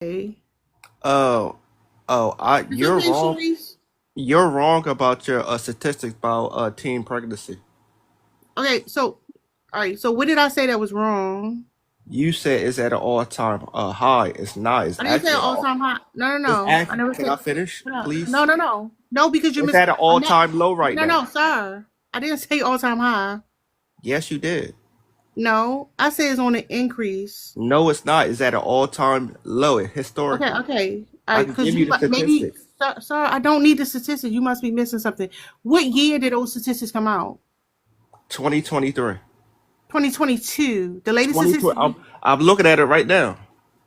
Okay. Oh, This is you're Miss wrong. Sharice. You're wrong about your statistics about teen pregnancy. Okay, so all right, so what did I say that was wrong? You said it's at an all-time high. It's not. It's I didn't say actually all all. time high. No, no, It's no. I act. never Can I said. finish, No, no, please? no, no. No, because you It's missed. at an I'm not. all-time low right No, now. no, sir. I didn't say all time high. Yes, you did. No, I said it's on an increase. No, it's not. It's at an all-time low Okay, historically. okay. All I right, can because give you you the maybe, statistics. sir, I don't need the statistics. You must be missing something. What year did those statistics come out? 2023. 2022. The latest 2020. statistics. I'm looking at it right now.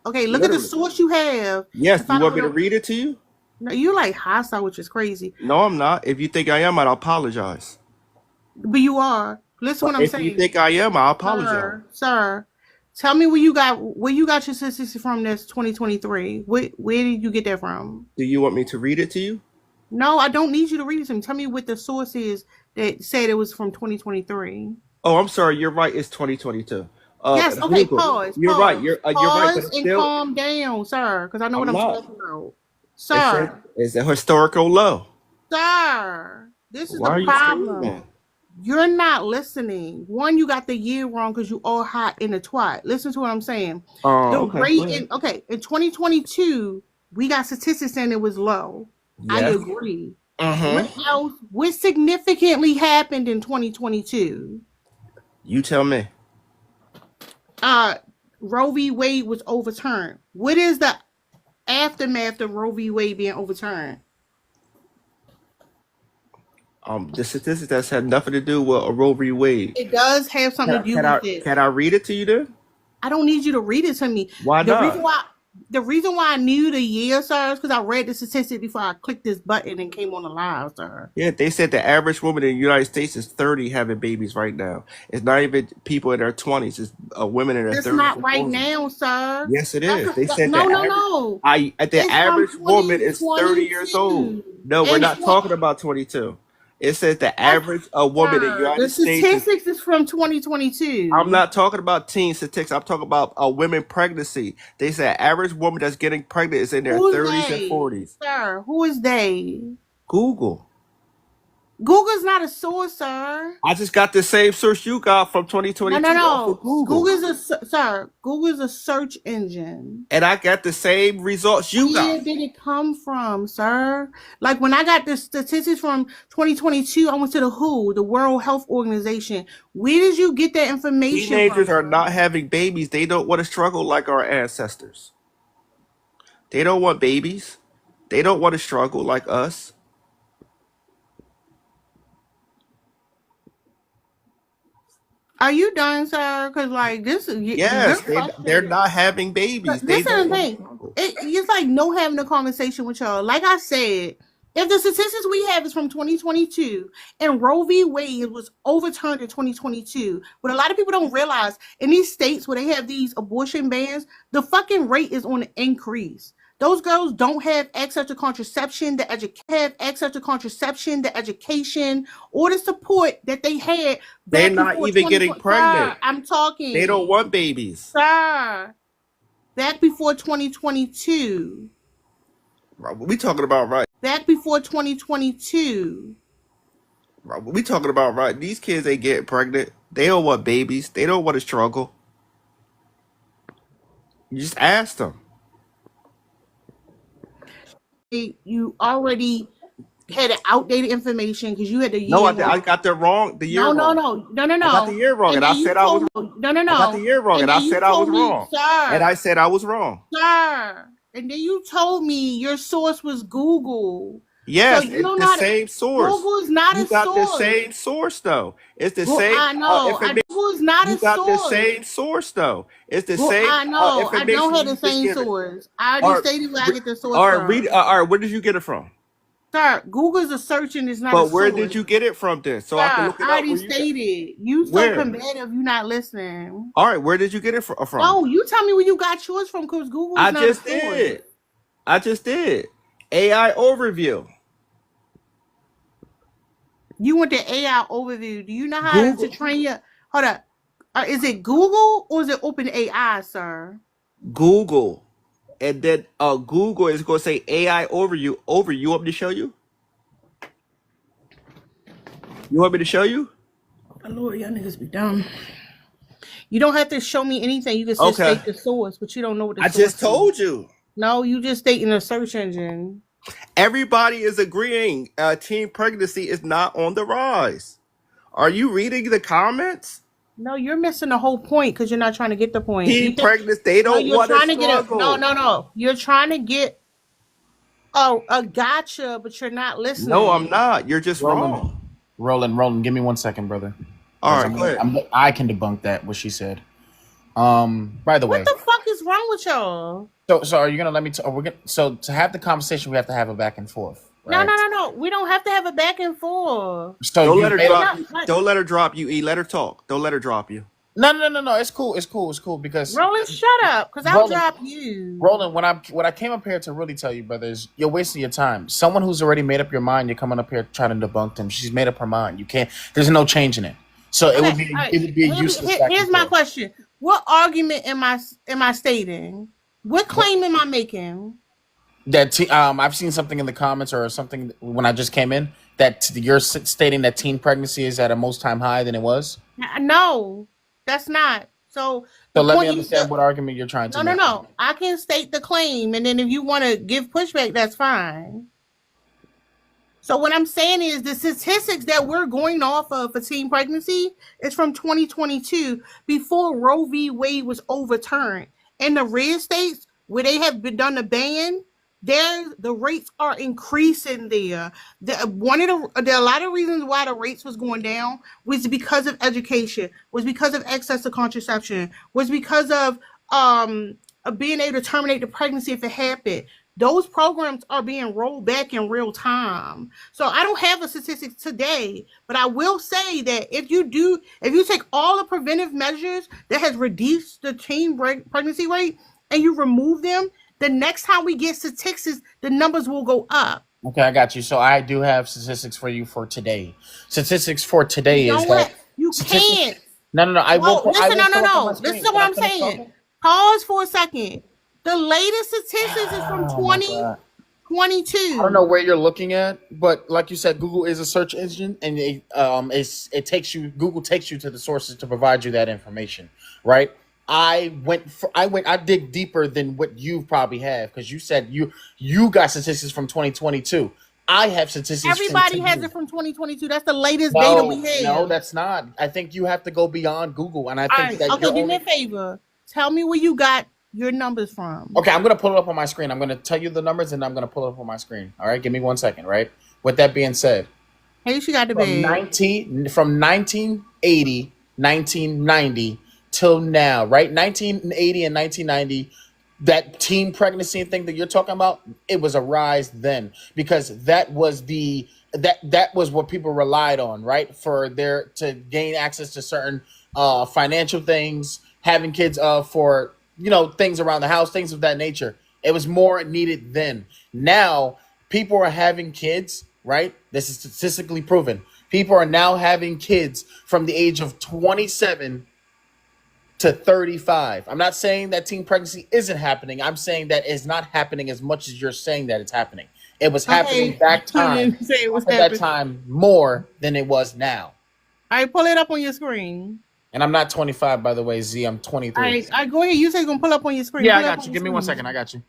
Okay, look at the Literally. source you have Yes. to You find out want what. me to read it to you? No, you like hostile, which is crazy. No, I'm not. If you think I am, I'll apologize. But you are. Listen to But what I'm if you saying, think I am, I'll apologize. sir. Tell me where you got your statistics from. This 2023. Where did you get that from? Do you want me to read it to you? No, I don't need you to read it to me. Tell me what the source is that said it was from 2023. Oh, I'm sorry. You're right. It's 2022. Yes. Okay. Google. Pause. You're right. You're right. But Pause it's and still. calm down, sir, because I know what I'm I'm not. talking about, It says sir. it's a historical low. Sir, this is Why the are you problem. screaming? You're not listening. One, you got the year wrong because you all hot in the twat. Listen to what I'm saying. The Okay. Go rate ahead. in 2022, we got statistics saying it was low. I Yes. agree. What Mm-hmm. else? What significantly happened in 2022? You tell me. Uh, Roe v. Wade was overturned. What is the aftermath of Roe v. Wade being overturned? The statistics that's had nothing to do with a Roe v. Wade. It does have Can something I, to do can I with it. can I read it to you then? I don't need you to read it to me. Why The reason not? why I knew the year, sir, is because I read the statistic before I clicked this button and came on the live, sir. Yeah, they said the average woman in the United States is 30 having babies right now. It's not even people in their 20s. It's women in their It's 30s not and right 40s. now, sir. Yes, it is. They said No, the no, average. no. The It's from average woman is 30 years old. 2022. No, we're And not talking about 22. It says the that's, average woman in the sir, the United States is. statistics is from I'm 2022. not talking about teen statistics. I'm talking about a women pregnancy. They said average woman that's getting pregnant is in their Who's 30s and they? 40s. Sir, who is they? Google. Google's not a source, sir. I just got the same source you got from No, no, 2022 off of no. Google. Google's sir. Google's a search engine. And I got the same results you got. Where did it come from, sir? Like when I got the statistics from 2022, I went to the WHO, the World Health Organization. Where did you get that information from, Teenagers are sir? not having babies. They don't want to struggle like our ancestors. They don't want babies. They don't want to struggle like us. Are you done, sir? Because like this is you're Yes, they're frustrated. not having babies. But They this is don't the want to thing. struggle. It's like no having a conversation with y'all. Like I said, if the statistics we have is from 2022 and Roe v. Wade was overturned in 2022, what a lot of people don't realize in these states where they have these abortion bans, the fucking rate is on the increase. Those girls don't have access to contraception, the education, or the support that they had They're back not before even getting 2020. Sir, pregnant. I'm They don't talking. want babies. Sir, back before 2022. We talking about right. Back before 2022. We talking about right. These kids ain't getting pregnant. They don't want babies. They don't want to struggle. You just ask them. You already had an outdated information because you had the No, year I wrong. got the year No, no, wrong. no, no, no, I got the no. year wrong, And and then I you said I was told wrong. me, no, no, I got the no. year wrong, And and then I you said I was told me, wrong, and I said I was wrong. sir. And then you told me your source was Google. So Yes, you it's don't the know how to, same source. Google is not You a got the source. same source though. It's the same I know. information. Google is not You a got the source. same source though. It's the same I know. I don't information have the you just same given. source. I already All right, stated where I re- get the source all right, read. from. All right, where did you get it from? Sir, Google is a search and it's not a But where did source. you get it from then, so I can Sir, look it I up? already stated. You so Where? combative, you not listening. All right, where did you get it from? No, you tell me where you got yours from because Google is I not a just source. did. I just did. AI overview. You want the AI overview. Do you know how to Google. train your. Hold up. Is it Google or is it Open AI, sir? Google. and then Google is going to say AI over you. Over you want me to show you? You want me to show you? Lord, y'all niggas be dumb. You don't have to show me anything. You can just Okay. state the source, but you don't know what the I source just is. told you. No, you just stating a search engine. Everybody is agreeing teen pregnancy is not on the rise. Are you reading the comments? No, you're missing the whole point because you're not trying to get the point. Teen pregnancy, they No, don't you're want to trying to get a struggle. no. You're trying to get a gotcha, but you're not No, I'm listening. not. You're just Roland, wrong. Roland, give me 1 second, brother. All 'Cause right, go ahead. I can debunk that what she said. By the What way, the fuck is wrong with y'all? so are you gonna let me? So to have the conversation, we have to have a back and forth, right? No. We don't have to have a back and forth. So Don't you let her made drop up. you. Don't let her drop you. E. Let her talk. Don't let her drop you. No. It's cool because Roland, shut up, because I'll Roland, drop you. Roland, when I came up here to really tell you, brothers, you're wasting your time. Someone who's already made up your mind, you're coming up here trying to debunk them. She's made up her mind. You can't. There's no changing it. So it would be a useless. Here's my question: what argument am I stating? What claim am I making? That I've seen something in the comments or something when I just came in that you're stating that teen pregnancy is at a most time high than it was. No, that's not. So let me understand what argument you're trying to make. No. I can state the claim, and then if you want to give pushback, that's fine. So what I'm saying is the statistics that we're going off of for teen pregnancy is from 2022, before Roe v. Wade was overturned. In the red states where they have been done the ban, the rates are increasing there. There are a lot of reasons why the rates was going down was because of education, was because of access to contraception, was because of being able to terminate the pregnancy if it happened. Those programs are being rolled back in real time. So I don't have a statistic today, but I will say that if you take all the preventive measures that has reduced the teen pregnancy rate and you remove them, the next time we get statistics, the numbers will go up. Okay, I got you. So I do have statistics for you for today. Statistics for today is that you can't. No. I will. Listen, no. Listen to what I'm saying. Talking? Pause for a second. The latest statistics is from 2022. I don't know where you're looking at, but like you said, Google is a search engine, and Google takes you to the sources to provide you that information, right? I dig deeper than what you probably have because you said you got statistics from 2022. I have statistics. Everybody has it from 2022. That's the latest data we have. No, that's not. I think you have to go beyond Google, and I think that. Okay, do me a favor. Tell me where you got your numbers from. Okay, I'm going to pull it up on my screen. I'm going to tell you the numbers, and I'm going to pull it up on my screen. All right, give me 1 second, right? With that being said. Hey, she got the bag. From 1980, 1990 till now, right? 1980 and 1990, that teen pregnancy thing that you're talking about, it was a rise then because that was what people relied on, right? To gain access to certain financial things, having kids for things around the house, things of that nature. It was more needed then. Now, people are having kids, right? This is statistically proven. People are now having kids from the age of 27 to 35. I'm not saying that teen pregnancy isn't happening. I'm saying that it's not happening as much as you're saying that it's happening. It was happening back time more than it was now. All right, pull it up on your screen. And I'm not 25, by the way, Z. I'm 23. All right, go ahead. You say you're going to pull up on your screen. Yeah, I got you. Give me 1 second. I got you.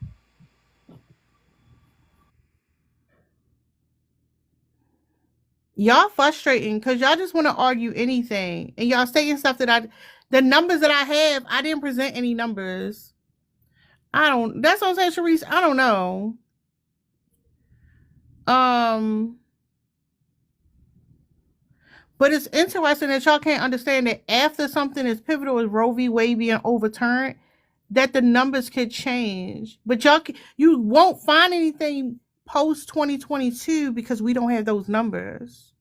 Y'all frustrating because y'all just want to argue anything. And y'all saying stuff the numbers that I have, I didn't present any numbers. That's what I'm saying, Sharice. I don't know. But it's interesting that y'all can't understand that after something as pivotal as Roe v. Wade being overturned, that the numbers could change. But you won't find anything post 2022 because we don't have those numbers.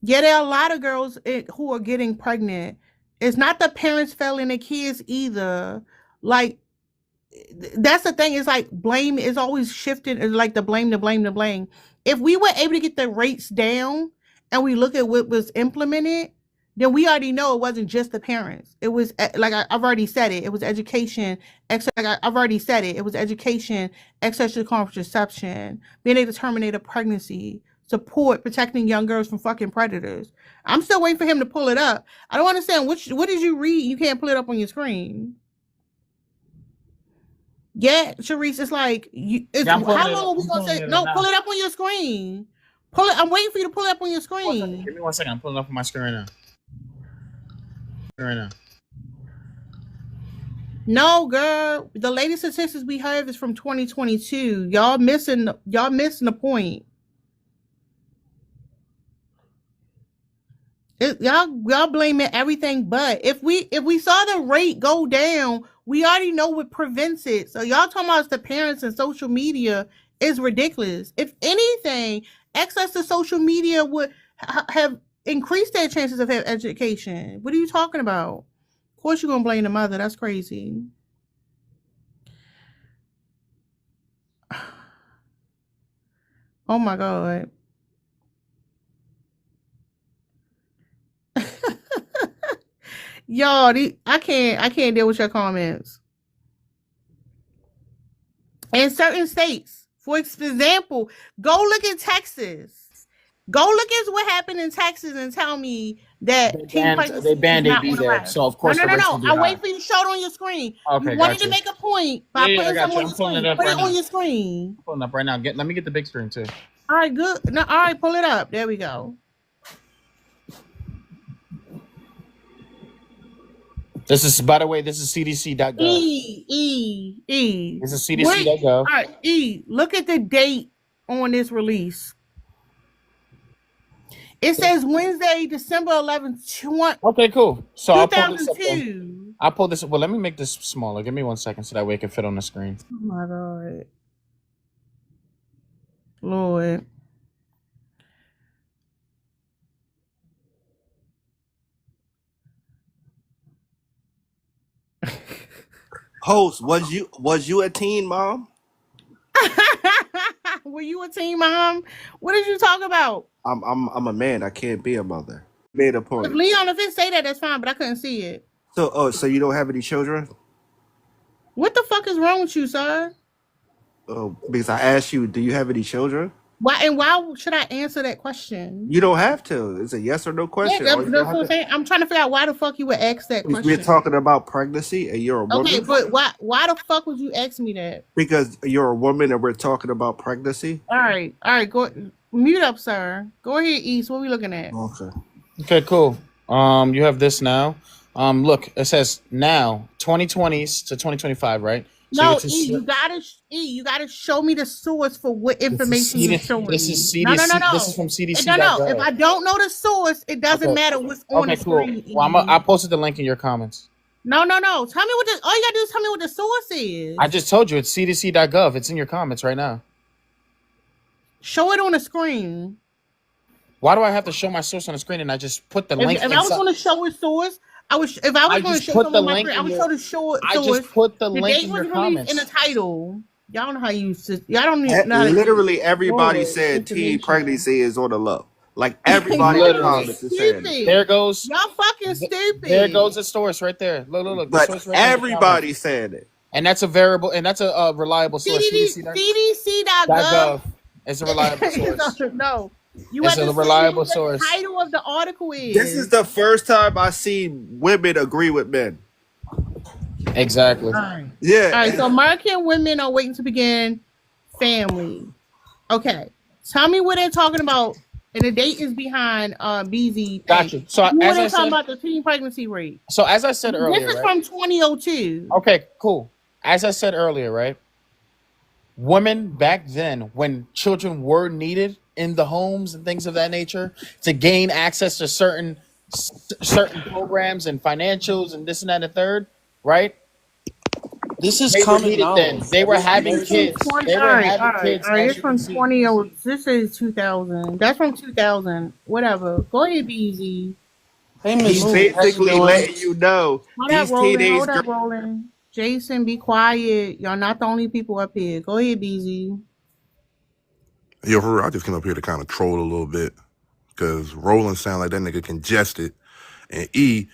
Yeah, there are a lot of girls who are getting pregnant. It's not the parents failing the kids either. Like, that's the thing. It's like blame is always shifting. It's like the blame. If we were able to get the rates down and we look at what was implemented, then we already know it wasn't just the parents. It was like I've already said it. It was education. I've already said it. It was education, access to contraception, being able to terminate a pregnancy, support protecting young girls from fucking predators. I'm still waiting for him to pull it up. I don't understand what did you read? You can't pull it up on your screen. Yeah, Sharice, it's like Yeah, I'm pulling how it long up. are we I'm gonna pulling say it no? up Pull now. it up on your screen. Pull it. I'm waiting for you to pull it up on your 1 second. screen. Give me 1 second. I'm pulling it up on my screen right now. Right now. No, girl. The latest statistics we have is from 2022. Y'all missing the point. Y'all blaming everything, but if we saw the rate go down, we already know what prevents it. So y'all talking about the parents and social media is ridiculous. If anything, access to social media would have increased their chances of having education. What are you talking about? Of course you're gonna blame the mother. That's crazy. Oh my god. Y'all, I can't deal with your comments. In certain states, for example, go look at Texas. Go look at what happened in Texas and tell me that teen pregnancy They is banned not AB on the there, rise. so of No, course no, the no, rates no. will be I high. wait for you to show it on your screen. Okay, You wanted gotcha. to make a point by Yeah, I putting got something you. on I'm your pulling it screen. up Put right it on now. your screen. I'm pulling up right now. Let me get the big screen too. All right, good. No, all right, pull it up. There we go. This is, by the way, this is CDC.gov. E. This is Wait, CDC.gov. all right, E. Look at the date on this release. It says Wednesday, December 11th, Okay, cool. So I'll pull this up then. 2002. I'll pull this. Well, let me make this smaller. Give me 1 second so that way it can fit on the screen. Oh my God. Lord. Host, was you a teen mom? Were you a teen mom? What did you talk about? I'm a man. I can't be a mother. Made a If point. Leon, if it say that, that's fine, but I couldn't see it. So you don't have any children? What the fuck is wrong with you, sir? Because I asked you, do you have any children? Why should I answer that question? You don't have to. It's a yes or no question. Yeah, All you that's have what I'm to- saying. I'm trying to figure out why the fuck you would ask that We're question. talking about pregnancy and you're a woman. Okay, but why the fuck would you ask me that? Because you're a woman and we're talking about pregnancy. All right, go mute up, sir. Go ahead, East. What are we looking at? Okay, cool. You have this now. Look, it says now 2020s to 2025, right? So No, you gotta show me the source for what information you're showing. This is me. CDC. No. This is from CDC. No. If I don't know the source, it doesn't matter what's on the screen. Well, I posted the link in your comments. No. Tell me all you gotta do is tell me what the source is. I just told you it's CDC.gov. It's in your comments right now. Show it on the screen. Why do I have to show my source on the screen and I just put the link? If I was going to show a source, I was going to show put the something on my link screen. I would show the source. I just put the link date in was your released comments. in the title. Y'all know how you use it. Y'all don't even know. Literally everybody said teen pregnancy is on the low. Like everybody in the comments is saying it. There goes. Y'all fucking stupid. There goes the source right there. Look. But the source right everybody said it. And that's a variable, and that's a reliable source. CDC.gov. It's a reliable source. No. It's a reliable source. The title of the article is. This is the first time I see women agree with men. Exactly. Yeah. All right. So American women are waiting to begin family. Okay. Tell me what they're talking about. And the date is behind BZ. Gotcha. So as I talking about the teen pregnancy rate. So as I said earlier, this is from 2002. Okay, cool. As I said earlier, right? Women back then, when children were needed in the homes and things of that nature, to gain access to certain programs and financials and this and that and the third, right? This is common knowledge. They were having kids. They were having kids. All right, it's from 20. This is 2000. That's from 2000. Whatever. Go ahead, BZ. Hey, Miss He's basically letting you know these teenage girls. Rolling. Jason, be quiet. Y'all not the only people up here. Go ahead, BZ. Yo, for real, I just came up here to kind of troll a little bit because Roland sound like that nigga congested. And E,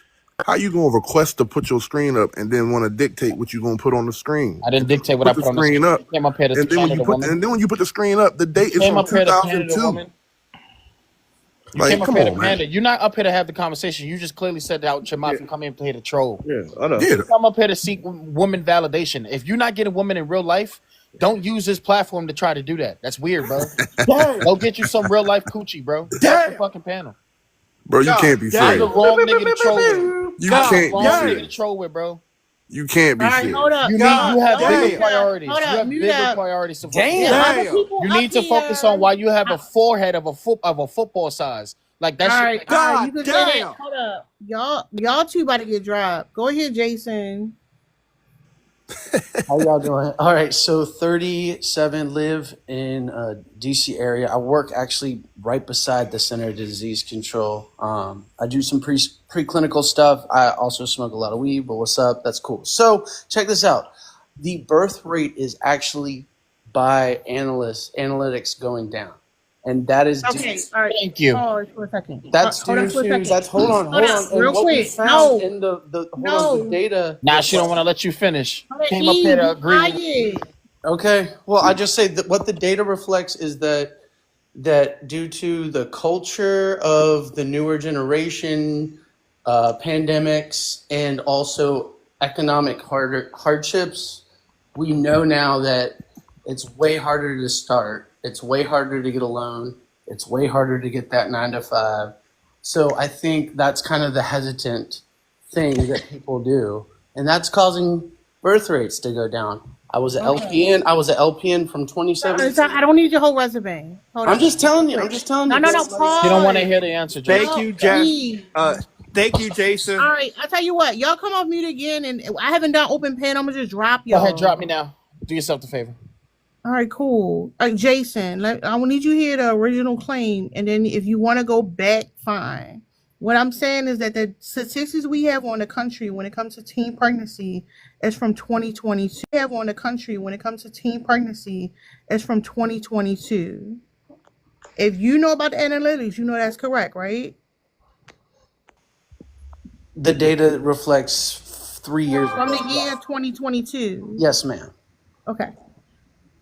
how you gonna request to put your screen up and then want to dictate what you gonna put on the screen? I didn't dictate what I Put the put on the screen screen. up, You came up here to and then when pander you the woman. when you put the screen up, the You date is came from up here to pander the 2002. woman. You Like, came up come here to on, man. pander. You're not up here to have the conversation. You just clearly said that out your mouth and come here to troll. Yeah, I know. Yeah, You come up here to seek woman validation. If you're not getting women in real life, don't use this platform to try to do that. That's weird, bro. Go get you some real life coochie, bro. That's the fucking panel. bro, you can't be You're the serious. wrong nigga to troll with. You You're can't the be wrong nigga to serious. troll with, bro. You can't be All right, serious. hold up. You have bigger priorities. Hold You up, have mute bigger up. priorities to focus There on. are other people You up need to focus here. on why you have a forehead of a football size. Like that All shit. right, all right, you can say that. Hold up, y'all two about to get dropped. Go ahead, Jason. How y'all doing? All right, so 37, live in DC area. I work actually right beside the Center of Disease Control. I do some preclinical stuff. I also smoke a lot of weed, but what's up? That's cool. So check this out. The birth rate is actually by analytics going down. And that is Okay, all right. Thank you. Pause for a second. that's Hold on due for a to second. that's hold on. Hold up, And real what we quick. found No. in the data. Now she don't want to let you finish. Hold on, Came up here to agree. quiet. Okay. Well, I just say that what the data reflects is that due to the culture of the newer generation, pandemics, and also economic hardships, we know now that it's way harder to start. It's way harder to get a loan. It's way harder to get that 9 to 5. So I think that's kind of the hesitant thing that people do, and that's causing birth rates to go down. I was an LPN. I was an LPN from 2017. I don't need your whole resume. Hold I'm on. just telling you. No, pause. You don't want to hear the answer, Jason. Thank you, No, Jeff. please. Thank you, Jason. All right, I'll tell you what. Y'all come off mute again, and I haven't done open pen. I'm gonna just drop Go y'all. ahead, drop me now. Do yourself the favor. All right, cool. All right, Jason, I will need you here the original claim, and then if you want to go back, fine. What I'm saying is that the statistics we have on the country when it comes to teen pregnancy is from 2022. We have on the country when it comes to teen pregnancy is from 2022. If you know about the analytics, you know that's correct, right? The data reflects 3 years From ago. the year 2022. Yes, ma'am. Okay.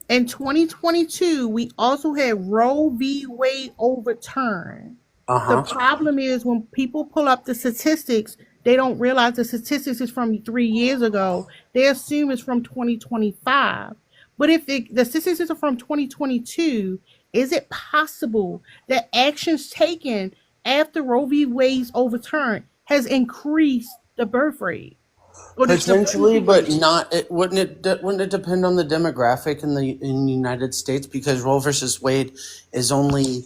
In 2022, we also had Roe v. Wade overturned. The problem is when people pull up the statistics, they don't realize the statistics is from 3 years ago. They assume it's from 2025. But if the statistics are from 2022, is it possible that actions taken after Roe v. Wade's overturn has increased the birth rate? Potentially, but not. Wouldn't it depend on the demographic in the United States? Because Roe versus Wade is only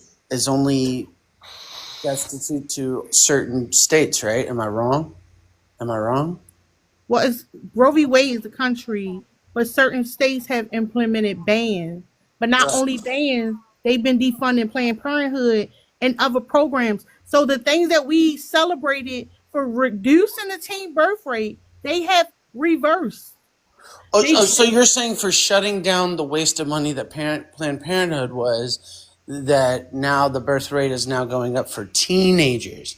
destitute to certain states, right? Am I wrong? Well, Roe v. Wade is the country, but certain states have implemented bans. But not only bans, they've been defunding Planned Parenthood and other programs. So the things that we celebrated for reducing the teen birth rate, they have reversed. So you're saying for shutting down the waste of money that Planned Parenthood was, that now the birth rate is now going up for teenagers,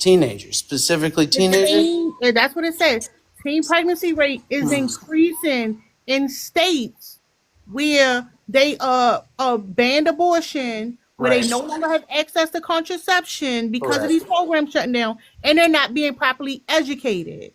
specifically teenagers? That's what it says. Teen pregnancy rate is increasing in states where they banned abortion, where they no longer have access to contraception because of these programs shutting down, and they're not being properly educated.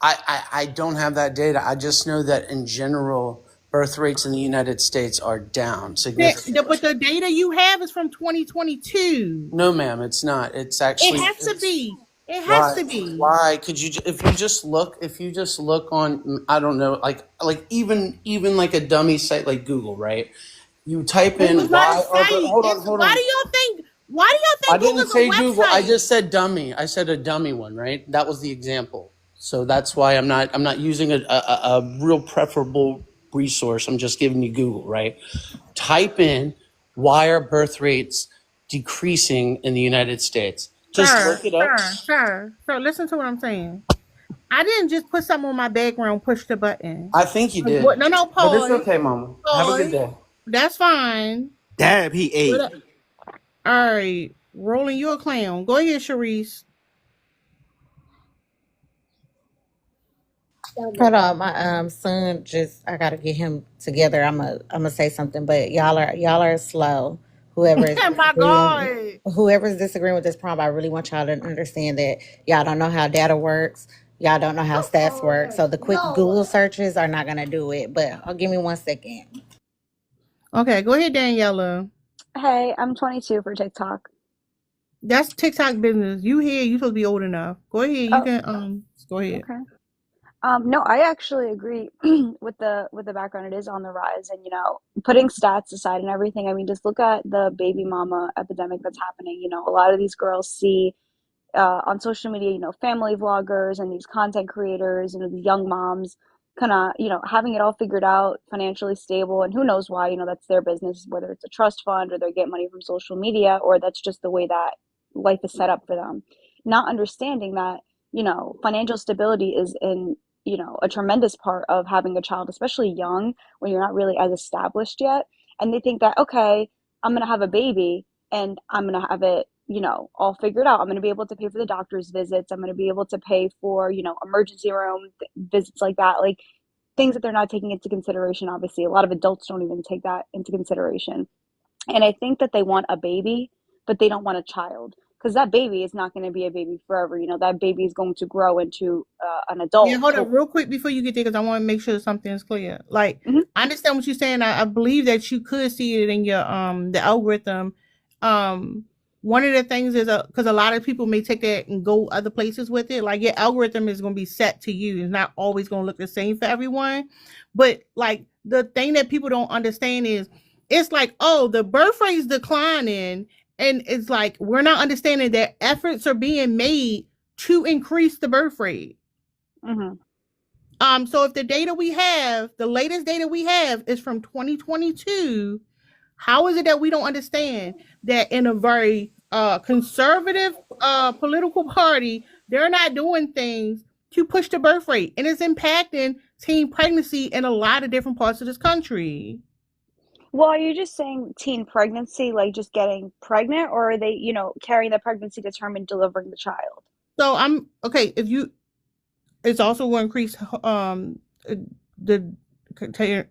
I don't have that data. I just know that in general, birth rates in the United States are down significantly. But the data you have is from 2022. No, ma'am, it's not. It's actually. It has to be. It has to be. Why? Could you? If you just look on, I don't know, like even like a dummy site like Google, right? You type in why. Hold on. Why do y'all think? Why do y'all think I didn't Google's say a website? Google. I just said dummy. I said a dummy one, right? That was the example. So that's why I'm not using a real preferable resource. I'm just giving you Google, right? Type in why are birth rates decreasing in the United States? Just look it up. Sir, listen to what I'm saying. I didn't just put something on my background, push the button. I think you did. No, pause. But it's okay, Mama. Have a good day. That's fine. Damn, he ate. All right, Roland, you're a clown. Go ahead, Sharice. Hold on, my son just I gotta get him together. I'm gonna say something, but y'all are slow. Whoever is Oh my disagreeing, God. whoever's disagreeing with this prompt, I really want y'all to understand that y'all don't know how data works. Y'all don't know how stats work. So the quick Google searches are not gonna do it. But give me 1 second. Okay, go ahead, Daniela. Hey, I'm 22 for TikTok. That's TikTok business. You here, you supposed to be old enough. Go ahead, you Oh, can go ahead. okay. No, I actually agree with the background. It is on the rise, and putting stats aside and everything. I mean, just look at the baby mama epidemic that's happening. A lot of these girls see on social media, family vloggers and these content creators, these young moms kind of, having it all figured out, financially stable, and who knows why, that's their business, whether it's a trust fund or they get money from social media, or that's just the way that life is set up for them. Not understanding that, financial stability is in, a tremendous part of having a child, especially young, when you're not really as established yet. And they think that, okay, I'm going to have a baby and I'm going to have it, all figured out. I'm going to be able to pay for the doctor's visits. I'm going to be able to pay for, emergency room visits like that, like things that they're not taking into consideration. Obviously, a lot of adults don't even take that into consideration. And I think that they want a baby, but they don't want a child because that baby is not going to be a baby forever. That baby is going to grow into an Yeah, adult. hold up real quick before you get there because I want to make sure something is clear. Like, Mhm. I understand what you're saying. I believe that you could see it in your the algorithm. Um, one of the things is because a lot of people may take that and go other places with it. Like your algorithm is going to be set to you. It's not always going to look the same for everyone. But like the thing that people don't understand is it's like, oh, the birth rate is declining, and it's like we're not understanding that efforts are being made to increase the birth rate. Mhm. So if the data we have, the latest data we have is from 2022, how is it that we don't understand that in a very conservative political party, they're not doing things to push the birth rate, and it's impacting teen pregnancy in a lot of different parts of this country. Well, are you just saying teen pregnancy, like just getting pregnant, or are they, carrying the pregnancy to term and delivering the child? So I'm okay. If you, it's also going to increase the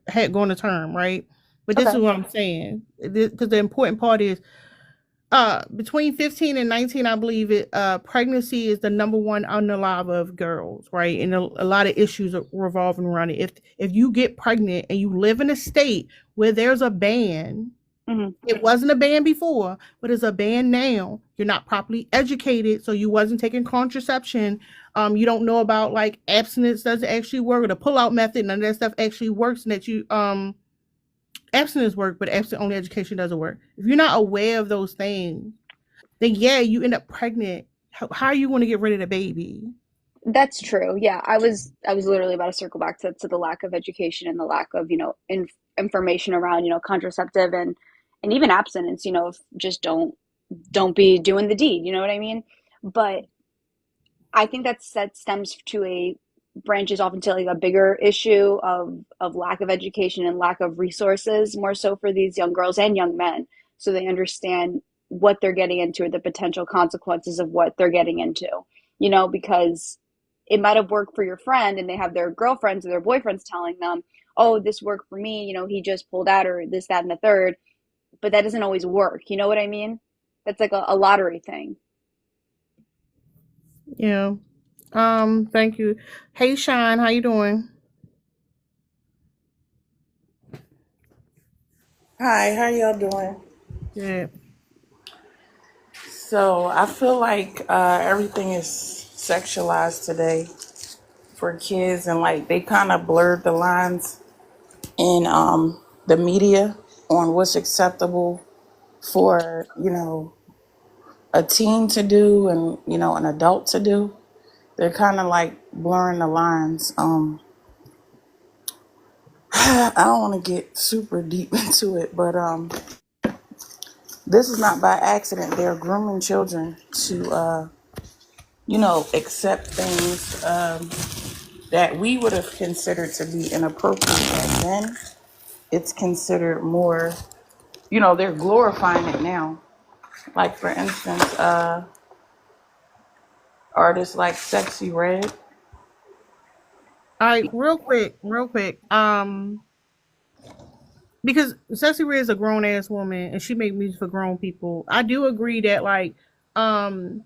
head going to term, right? But this Okay. is what I'm saying because the important part is between 15 and 19, I believe it pregnancy is the number one unalive of girls, right? And a lot of issues are revolving around it. If you get pregnant and you live in a state where there's a ban, Mhm. it wasn't a ban before, but it's a ban now. You're not properly educated, so you wasn't taking contraception. You don't know about like abstinence doesn't actually work, or the pull-out method. None of that stuff actually works, and that you abstinence work, but abstinent only education doesn't work. If you're not aware of those things, then yeah, you end up pregnant. How are you going to get rid of the baby? That's true. Yeah, I was literally about to circle back to the lack of education and the lack of, information around, contraceptive and even abstinence, if just don't be doing the deed, you know what I mean? But I think that stems to a branches off into like a bigger issue of lack of education and lack of resources, more so for these young girls and young men, so they understand what they're getting into or the potential consequences of what they're getting into. Because it might have worked for your friend and they have their girlfriends or their boyfriends telling them, "Oh, this worked for me, he just pulled out or this, that, and the third," but that doesn't always work. You know what I mean? That's like a lottery thing. Yeah. Thank you. Hey, Sean, how you doing? Hi, how y'all doing? Yeah. So I feel like everything is sexualized today for kids, and like they kind of blurred the lines in the media on what's acceptable for a teen to do and an adult to do. They're kind of like blurring the lines. I don't want to get super deep into it, but this is not by accident. They're grooming children to accept things that we would have considered to be inappropriate. And then it's considered more, they're glorifying it now. Like, for instance, artists like Sexy Red, All right, real quick. Because Ceci Red is a grown ass woman and she make music for grown people. I do agree that like um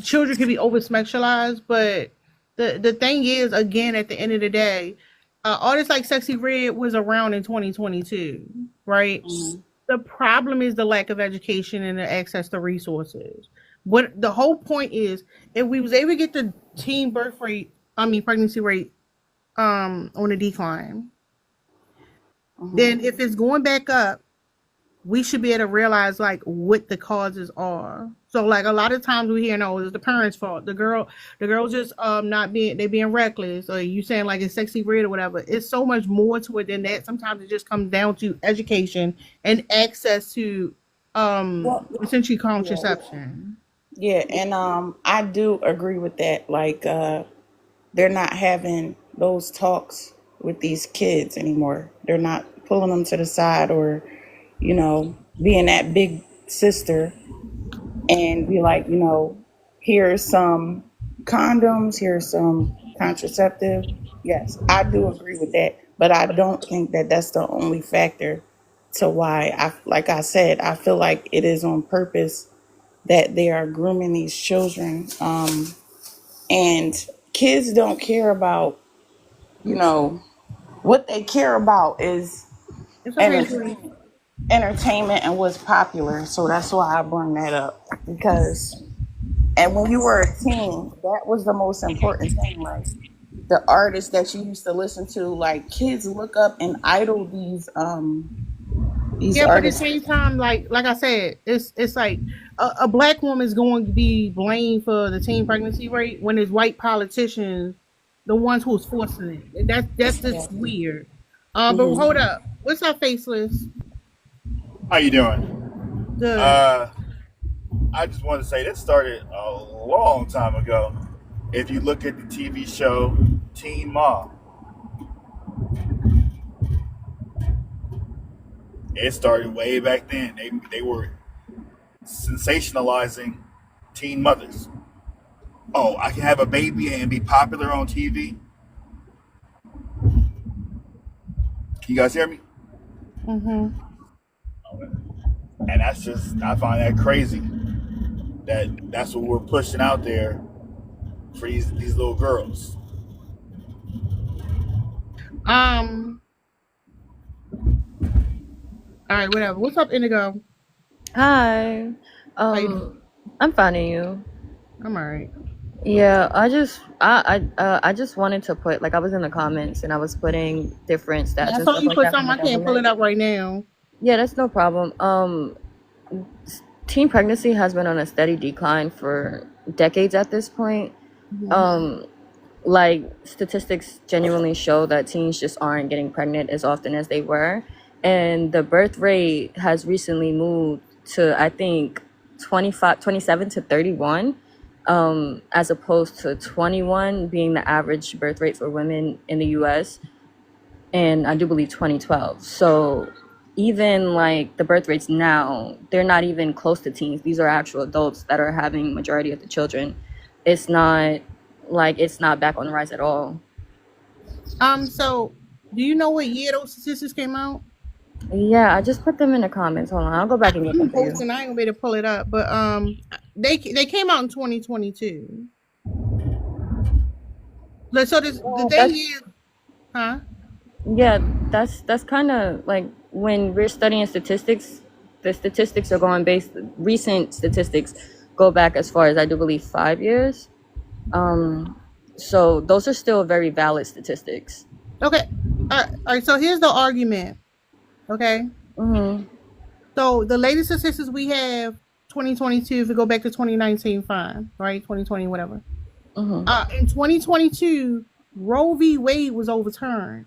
children can be over sexualized, but the thing is, again, at the end of the day, artists like Sexy Red was around in 2022, right? Mhm. The problem is the lack of education and the access to resources. What the whole point is, if we was able to get the teen birth rate, I mean pregnancy rate, on a decline, Mhm. then if it's going back up, we should be able to realize like what the causes are. So like a lot of times we hear, no, it's the parents' fault. The girl just not being, they being reckless, or you saying like it's Sexy Red or whatever. It's so much more to it than that. Sometimes it just comes down to education and access to Well, essentially yeah, contraception. yeah, and I do agree with that. Like, they're not having those talks with these kids anymore. They're not pulling them to the side or, being that big sister and be like, here's some condoms, here's some contraceptive. Yes, I do agree with that, but I don't think that that's the only factor to why like I said, I feel like it is on purpose that they are grooming these children. And kids don't care about, you know, what they care about is It's okay, sweetie. entertainment, and what's popular. So that's why I bring that up because, and when you were a teen, that was the most important thing. Like the artists that you used to listen to, like kids look up and idol these Yeah, but at the artists. same time, like I said, it's like a black woman is going to be blamed for the teen pregnancy rate when it's white politicians, the ones who's forcing it. That's Yeah. just weird. But hold Hmm. up, what's up, faceless? How you doing? Good. Uh, I just want to say this started a long time ago. If you look at the TV show Teen Mom, it started way back then. They were sensationalizing teen mothers. Oh, I can have a baby and be popular on TV. Can you guys hear me? Mm-hmm. And that's just I find that crazy that that's what we're pushing out there for these little girls. Um. All right. Whatever. What's up, Indigo? Hi. How you doing? I'm finding you. I'm all right. Yeah, I just wanted to put like I was in the comments and I was putting different stats I and saw stuff you like put that from something. the I can't pull it government. up right now. Yeah, that's no problem. Teen pregnancy has been on a steady decline for decades at this point. Mm-hmm. Um, like statistics genuinely show that teens just aren't getting pregnant as often as they were, and the birth rate has recently moved to I think 25, 27 to 31, as opposed to 21 being the average birth rate for women in the US, and I do believe 2012. So even like the birth rates now, they're not even close to teens. These are actual adults that are having majority of the children. It's not it's not back on the rise at all. So do you know what year those statistics came out? Yeah, I just put them in the comments. Hold on, I'll go back and get them I'm for you. posting. I ain't gonna be able to pull it up, but they came out in 2022. So the Well, thing is, huh? yeah, that's kind of like when we're studying statistics, the statistics are going based. Recent statistics go back as far as I do believe 5 years. Um, so those are still very valid statistics. Okay. All right. So here's the argument. Okay. Mm-hmm. So the latest statistics we have, 2022. If we go back to 2019, fine. Right. 2020, whatever. Mm-hmm. In 2022, Roe v. Wade was overturned,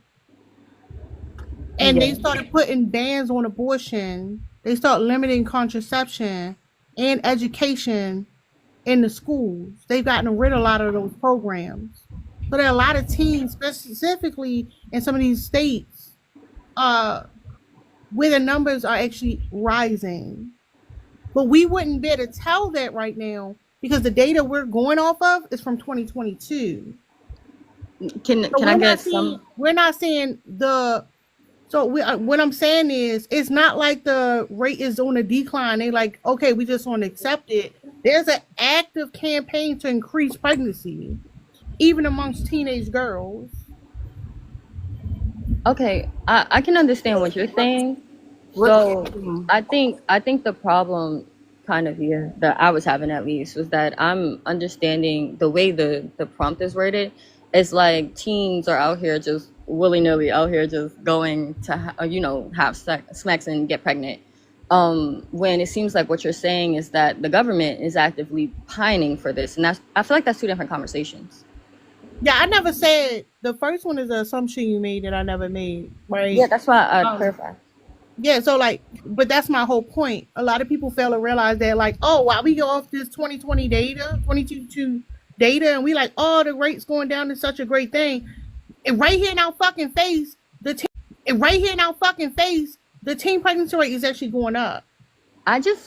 and they Yeah. started putting bans on abortion. They start limiting contraception and education in the schools. They've gotten rid of a lot of those programs. So there are a lot of teens, specifically in some of these states, uh, where the numbers are actually rising. But we wouldn't be able to tell that right now because the data we're going off of is from 2022. So Can I get some? we're not seeing the. So what I'm saying is, it's not like the rate is on a decline. They like, okay, we just want to accept it. There's an active campaign to increase pregnancy, even amongst teenage girls. Okay, I can understand what you're saying. What? So I think the problem kind of here that I was having at least was that I'm understanding the way the prompt is worded. It's like teens are out here just willy nilly out here just going to have sex and get pregnant. When it seems like what you're saying is that the government is actively pining for this, and I feel like that's two different conversations. Yeah, I never said the first one is an assumption you made that I never made, Yeah, right? that's why I Um, clarify. yeah, so like, but that's my whole point. A lot of people fail to realize that, like, oh, while we go off this 2020 data, 22 data, and we like, oh, the rate's going down is such a great thing. And right here in our fucking face, the teen pregnancy rate is actually going up.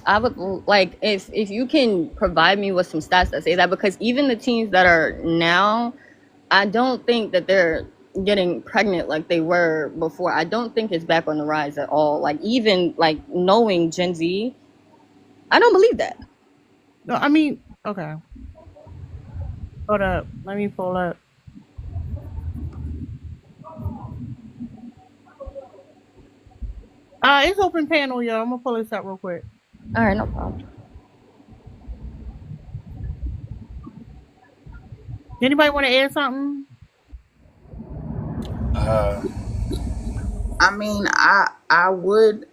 I would like if you can provide me with some stats that say that, because even the teens that are now, I don't think that they're getting pregnant like they were before. I don't think it's back on the rise at all. Like even like knowing Gen Z, I don't believe that. No, I mean, okay, hold up, let me pull up. It's open panel, yo. I'm gonna pull this up real quick. All right, no problem. Anybody want to add something? Uh, I mean, I would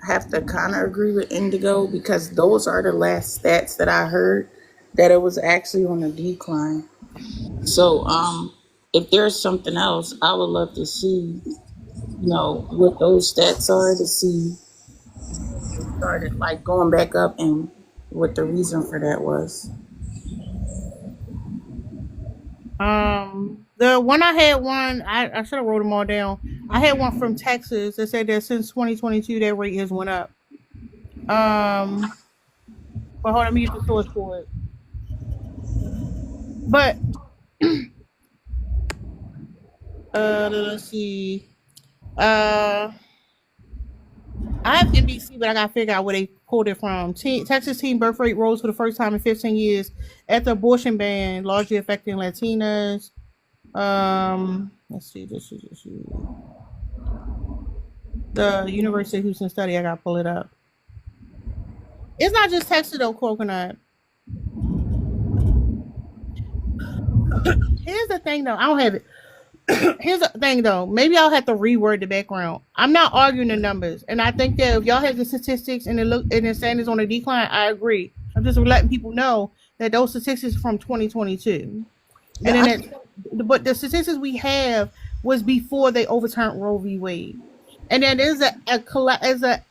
have to kind of agree with Indigo because those are the last stats that I heard that it was actually on a decline. So if there's something else, I would love to see, what those stats are to see if it started like going back up and what the reason for that was. The one I had one, I should have wrote them all down. I had one from Texas that said that since 2022, that rate has went up. Um, but hold on, let me get the source for it. But let's see. Uh, I have NBC, but I gotta figure out where they pulled it from. Texas teen birth rate rose for the first time in 15 years after abortion ban, largely affecting Latinas. Let's see. This is the University of Houston study. I gotta pull it up. It's not just Texas though, Coconut. Here's the thing though. I don't have it. Here's the thing though. Maybe I'll have to reword the background. I'm not arguing the numbers, and I think that if y'all have the statistics and it's saying it's on a decline, I agree. I'm just letting people know that those statistics are from 2022, and Yeah, then but the statistics we have was before they overturned Roe v. Wade, and then there's a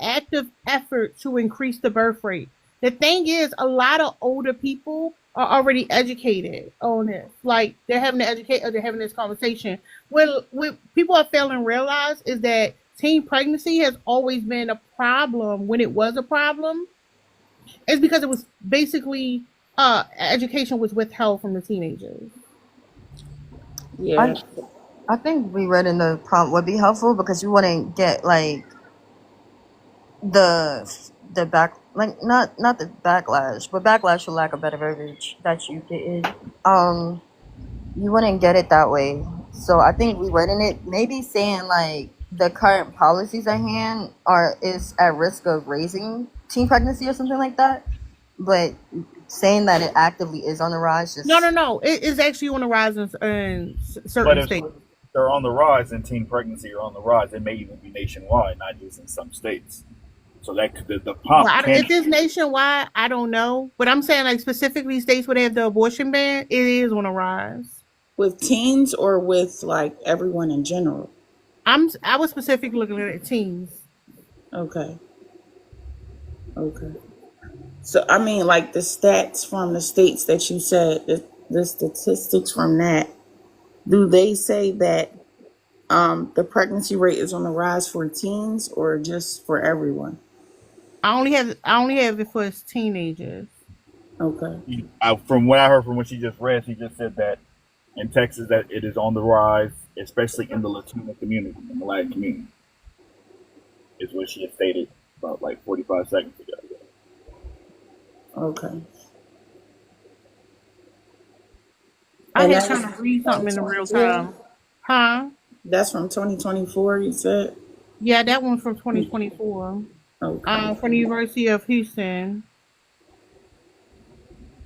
active effort to increase the birth rate. The thing is, a lot of older people are already educated on this. Like they're having to educate, or they're having this conversation. What people are failing to realize is that teen pregnancy has always been a problem. When it was a problem, it's because it was basically education was withheld from the teenagers. yeah. I I think rewriting the prompt would be helpful because you wouldn't get like the the back like not the backlash, but backlash for lack of better verbiage that you get. Um, you wouldn't get it that way. So I think rewriting it, maybe saying like the current policies at hand are is at risk of raising teen pregnancy or something like that. But saying that it actively is on the rise, No, no, just no. It is actually on the rise in but certain if states. they're on the rise and teen pregnancy are on the rise, it may even be nationwide, not just in some states. So that the Well, pump can. if it's nationwide, I don't know. But I'm saying like specifically states where they have the abortion ban, it is on the rise. With teens or with like everyone in general. I was specifically looking at teens. Okay. Okay. So I mean, like the stats from the states that you said, the statistics from that, do they say that the pregnancy rate is on the rise for teens or just for everyone? I only have it for teenagers. Okay. From what I heard from what she just read, she just said that in Texas that it is on the rise, especially in the Latino community, in the Latin community, is what she had stated about like 45 seconds ago. Okay. I And had that trying was to read something in the real 2024. time. Huh? That's from 2024. You said. Yeah, that one's from 2024. Okay. From the University of Houston.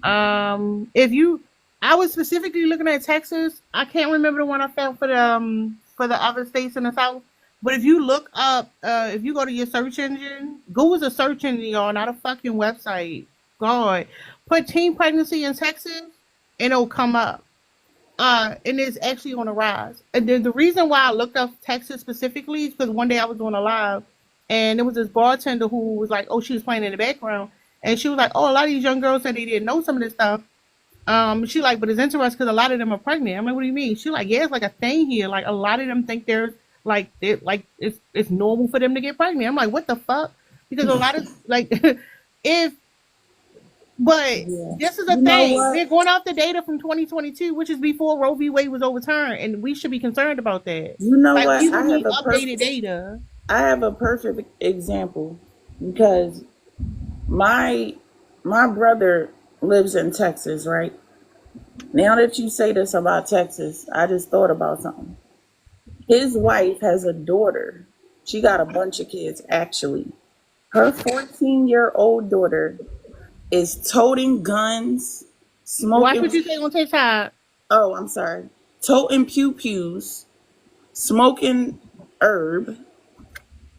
If you, I was specifically looking at Texas. I can't remember the one I found for the other states in the South. But if you look up, if you go to your search engine, Google's a search engine, y'all, not a fucking website. God, put teen pregnancy in Texas, and it'll come up. And it's actually on the rise. And then the reason why I looked up Texas specifically is because one day I was doing a live, and there was this bartender who was like, "Oh, she was playing in the background," and she was like, "Oh, a lot of these young girls said they didn't know some of this stuff." She like, but it's interesting because a lot of them are pregnant. I'm like, "What do you mean?" She like, "Yeah, it's like a thing here. Like a lot of them think they're like it's normal for them to get pregnant." I'm like, "What the fuck?" Because a lot of like, if but Yeah. this is the You know thing. We're what? going off the data from 2022, which is before Roe v. Wade was overturned, and we should be concerned about that. You know Like we what? would need updated data. I have a perfect example because my my brother lives in Texas, right? Now that you say this about Texas, I just thought about something. His wife has a daughter. She got a bunch of kids actually. Her 14-year-old daughter is toting guns, Watch smoking what you say on TikTok. oh, I'm sorry. Toting pew-pews, smoking herb,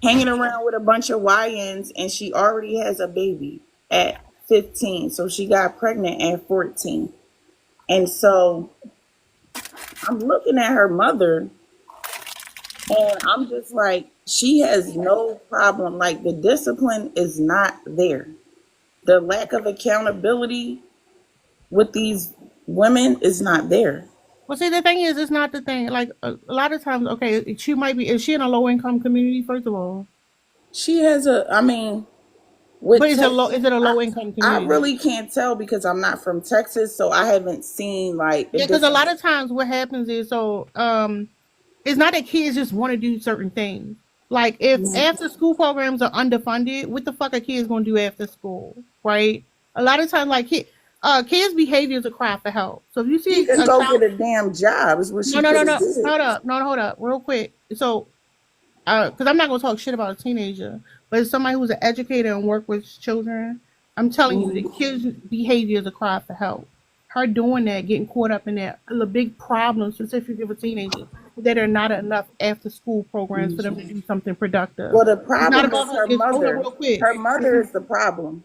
hanging around with a bunch of YNs, and she already has a baby at 15. So she got pregnant at 14. And so I'm looking at her mother and I'm just like, she has no problem. Like the discipline is not there. The lack of accountability with these women is not there. Well, see, the thing is, it's not the thing. Like a lot of times, okay, she might be. Is she in a low income community? First of all, She has I mean, with but is it Texas, is it a low income I community? really can't tell because I'm not from Texas, so I haven't seen like the Yeah, because a lot difference. of times what happens is it's not that kids just want to do certain things. Like if after school programs are underfunded, what the fuck are kids gonna do after school, right? A lot of times, like kids' behaviors are cry for help. So if you She see can a go child, get a damn job is what no, she no, could no, have no, did. hold up, real quick. So because I'm not gonna talk shit about a teenager, but as somebody who's an educator and work with children, I'm telling you, the kids' behavior is a cry for help. Her doing that, getting caught up in that, the big problem specifically for teenagers, that are not enough after school programs for them to do something productive. Well, the It's not problem about is her. her It's hold up mother. real quick. Her mother is the problem,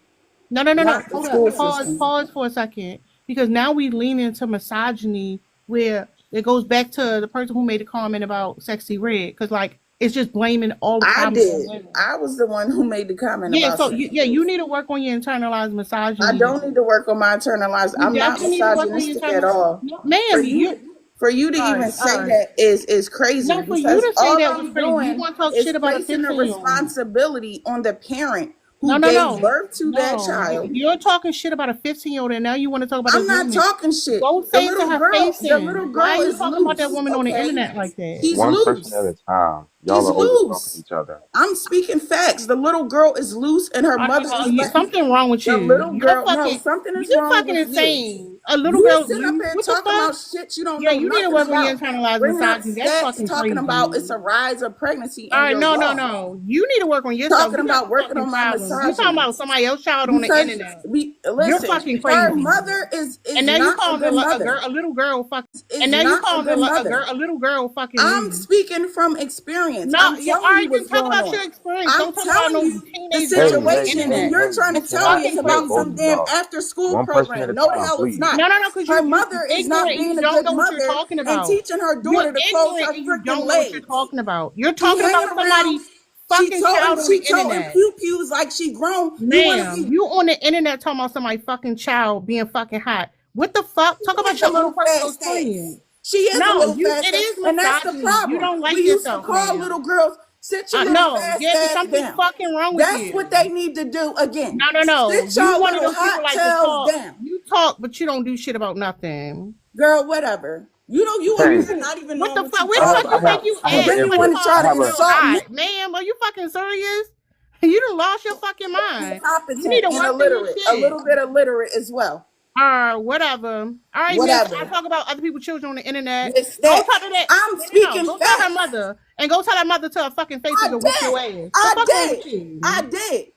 No, no, no, no. not the Hold up. school Pause. system. Pause for a second. Because now we lean into misogyny, where it goes back to the person who made a comment about sexy red. Because like it's just blaming all the I problems on did. women. I was the one who made the comment Yeah. about So sex. you need to work on your internalized I misogyny. don't need to work on my internalized. You I'm not definitely need to work on your misogynistic at internal. all. No, For ma'am, you, you. for you to All even right. All say right. that is crazy No, for you because to say all that was I'm crazy. You doing want to talk is shit about a placing the 15-year-old. responsibility on the parent No, who no, gave no, birth to that no. child. You're talking shit about a 15-year-old, and now you want to talk about I'm this not woman. talking shit. Go say it to her face The then. little Why girl are you is talking about that loose. woman on the Okay, internet like that? he's One person at a loose. time. Y'all He's are over talking loose. each other. I'm speaking facts. The little girl is loose, and her I don't mother know. is letting Something wrong with the you. little You're girl. No, fucking. something is You're wrong fucking with you. insane. A little You girl. sit up here What the talking fuck? about shit you don't Yeah, know you need to nothing work on your about. internalized Bringing up misogyny. That's stats, fucking talking about crazy. it's a rise of pregnancy, All and right, you're no, no, wrong. no. You need to work on yourself. Talking You got about some working fucking on my problems. You talking misogyny about somebody else's child on the because internet. You're listen, fucking her crazy. mother And is now you not a calling good a girl, mother. a little girl, fucking. And Is now you not a calling good mother. a little girl fucking I'm loose. speaking from experience. No, I'm yeah, all telling right, you then what's talk going about on. your experience. I'm Don't talk about telling no you the teenage girl on the Hey, situation, and internet. hey, you're trying to It's tell me stop. it's fucking Hey, about both some of crazy. damn y'all. after school One person at program. a No, the time, hell it's please. not. No, no, no, because Her you mother is not ignorant and being you a don't good know what you're mother talking and about. teaching her You're daughter to close ignorant her and you freaking don't know what you're legs. talking about. You're She talking hanging about around. somebody's fucking child on the She toting internet. pew pews like she grown. You want to Ma'am, be you on the internet talking about somebody's fucking child being fucking hot. What the fuck? Talk about is your a own little personal fast ass. experience. She is a No, little you. fast It ass, is and that's the misogyny. You problem. don't like We used to yourself, call ma'am. little girls, sit your little No, fast yeah, because ass something's down. fucking wrong with That's what you. they need to do again. No, no, no. Sit You your one of little them people hot like to tails talk. down. You talk, but you don't do shit about nothing. Girl, whatever. Hey, You're not even What knowing the what you're fuck? Where the fuck talking you think about. you I And have at? an then You you want to input. want to call I try this to have a girl insult me. hot, ma'am? Are you fucking serious? You done lost your fucking mind. You need Incompetent to and work on your illiterate. A shit. little bit illiterate as well. Whatever. All right, miss. I Whatever. talk about other people's children on the internet. It's Go that. talk to that. I'm No. speaking Go tell her facts. mother. And go tell that mother to her fucking face I and go whoop your did. ass. The I fuck wrong with did. I you? did.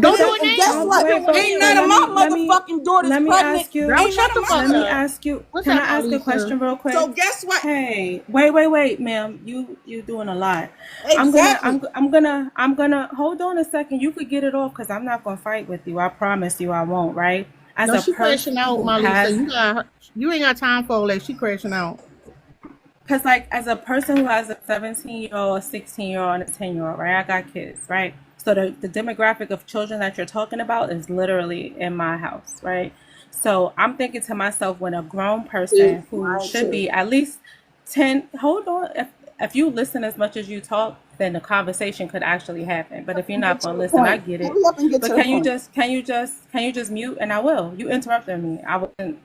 Don't do And it guess now. We what? don't Wait, want to but Ain't hear but none of it. my motherfucking daughters let me pregnant. ask you. Girl, Ain't none shut of the my. fuck Let me up. ask you. What's Can up, I ask a Malisa? question real quick? So guess what? Hey, wait, ma'am. You doing a lot. I'm gonna Exactly. I'm gonna hold on a second. You could get it off because I'm not gonna fight with you. I promise you I won't. Right? As No, a she crashing person out, who Malisa. has You ain't got time for all that. She crashing out. Because, like, as a person who has a 17-year-old, a 16-year-old, and a 10-year-old, right? I got kids, right? So the demographic of children that you're talking about is literally in my house, right? So I'm thinking to myself, when a grown See, person who mine should too. be at least 10, hold on, if you listen as much as you talk, then the conversation could actually happen. But if you're And not get to going to the listen, I point. get it. Hurry up and get But to the point. can you just mute? And I will. You interrupted me. I wasn't.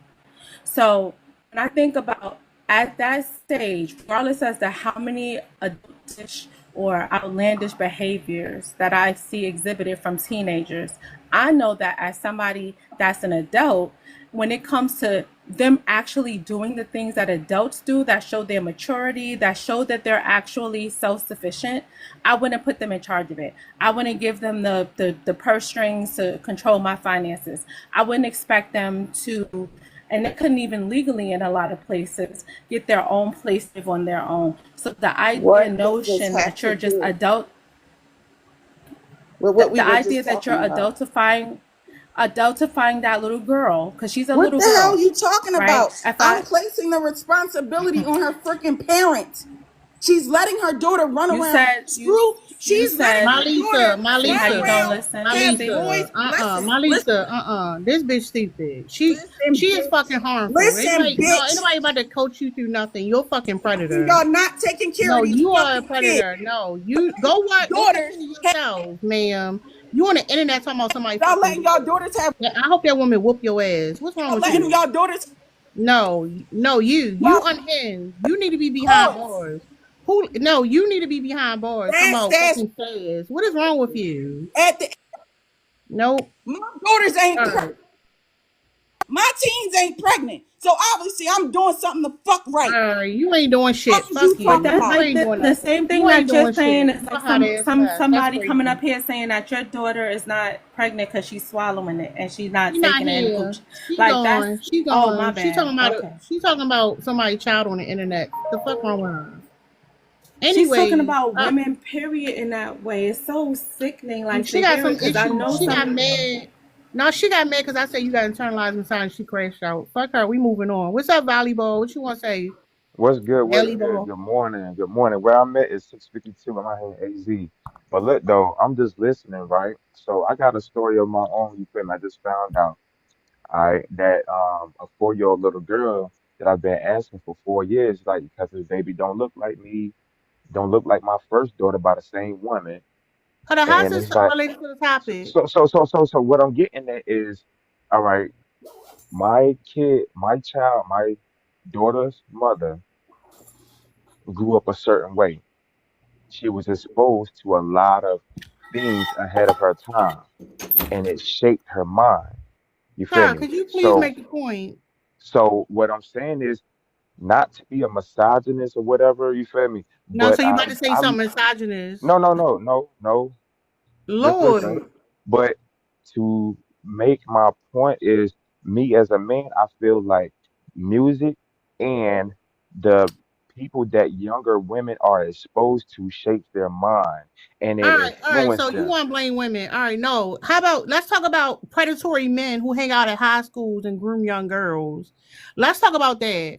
So when I think about at that stage, regardless as to how many adultish or outlandish behaviors that I see exhibited from teenagers, I know that as somebody that's an adult, when it comes to them actually doing the things that adults do that show their maturity, that show that they're actually self-sufficient, I wouldn't put them in charge of it. I wouldn't give them the purse strings to control my finances. I wouldn't expect them to, and they couldn't even legally in a lot of places get their own place live on their own. So the idea What does this notion have that to you're just do adult, with the, what we the were idea just that you're talking about? adultifying that little girl, because she's a What little the hell are girl, you talking right? about? If I'm I placing the responsibility on her freaking parents. She's letting her daughter run you around. said Screw. you She's letting said her daughter see how run you don't Malisa, around, listen. have See, boys. Listen, listen, This bitch stupid. She listen, is bitch. fucking harmful. Listen, Ain't bitch. nobody about to coach you through nothing. You're a fucking predator. Y'all not taking care No, of these you are a fucking kids. predator. No, you go what? Go take Daughters. care of yourself, ma'am. You on the internet talking about somebody Y'all fucking letting y'all daughter. daughters have. Yeah, I hope that woman whoop your ass. What's wrong Y'all with letting you? y'all daughters No, you have unhinged. You need to be behind boys. bars. Who? No, you need to be behind bars. Talking about That's fucking fast. What is wrong with you? at the. Nope. My daughters ain't All pregnant. right. My teens ain't pregnant. So obviously I'm doing something the fuck right. All right. You ain't doing What shit. is you Fuck but you. talking that's You about? like ain't doing the same nothing. thing You ain't that you're doing saying shit. is You like a hot ass mess. That's somebody coming crazy. up here saying that your daughter is not pregnant because she's swallowing it and she's not She not taking it in the here. cooch. She Like that's gone. She oh my gone. bad. Okay. She talking about somebody's child on the internet. The fuck wrong with her? She's talking Anyway, about women, period, in that way. It's so sickening, like she to got hear some it, because I issues. know She got some. mad. No, she got mad because I said you got internalized inside and she crashed out. Fuck her. We moving on. What's up, volleyball? What you want to say? what's good? What's good? Volleyball. Good morning. Good morning. Where I'm at is 652. I'm out here in AZ. But look though, I'm just listening, right? So I got a story of my own. You feel me? I just found out, all right, that a 4-year-old little girl that I've been asking for 4 years, like because his baby don't look like me, don't look like my first daughter by the same woman, Hold on, how's and this it's like, related to the topic? so what I'm getting at is, all right, my kid, my child, my daughter's mother grew up a certain way. She was exposed to a lot of things ahead of her time, and it shaped her mind. You feel Sir, me? could you please So, make the point? so what I'm saying is not to be a misogynist or whatever. You feel me? No, But so you about to say I'm something misogynist. no. Just listen. Lord. But to make my point is, me as a man, I feel like music and the people that younger women are exposed to shapes their mind and it All right. influences So you them. want to blame women? All right. No. How about let's talk about predatory men who hang out at high schools and groom young girls. Let's talk about that.